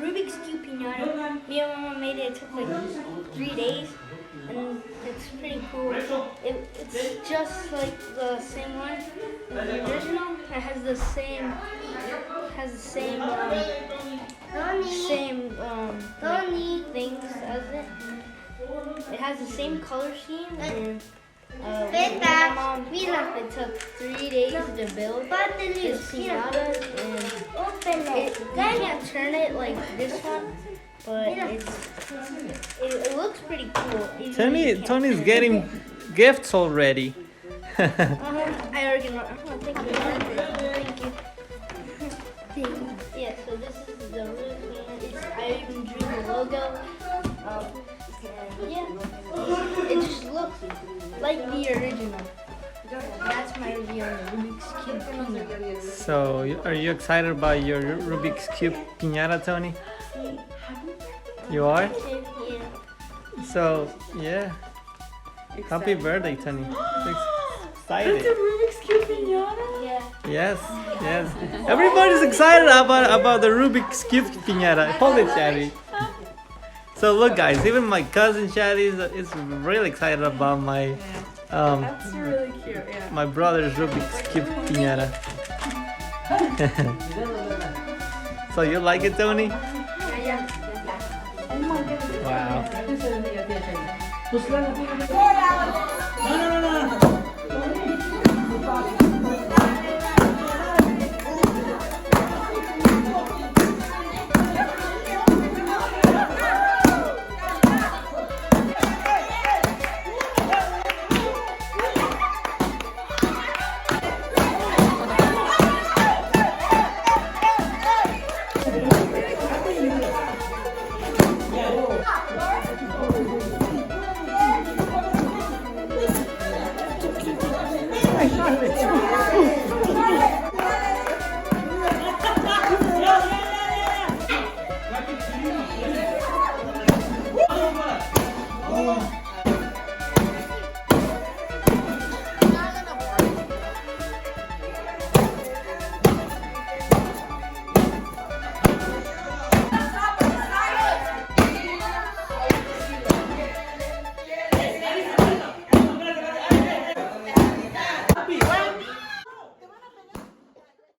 Rubik's Cube Piñata. Me and Mama made it. It took like 3 days. And it's pretty cool. It's just like the same one, the original. It has the same things as it. It has the same color scheme. And my mom, it took 3 days to build this piñata, and you can't turn it like this one. But it looks pretty cool. Tony's getting gifts already. I already know. Thank you. Yeah, so this is the Rubik. I even drew the logo. Yeah, it just looks like the original. That's my review on the Rubik's Cube Piñata. So, are you excited about your Rubik's Cube Piñata, Tony? You are? Yeah. So, yeah. Happy birthday, Tony. Excited. That's a Rubik's Cube Piñata? Yeah. Yes. Everybody's excited about the Rubik's Cube Piñata. Hold it, Shadi. So look, guys, even my cousin Shadi is really excited about my That's really cute, yeah. my brother's Rubik's Cube Piñata. So you like it, Tony? Yeah. Wow.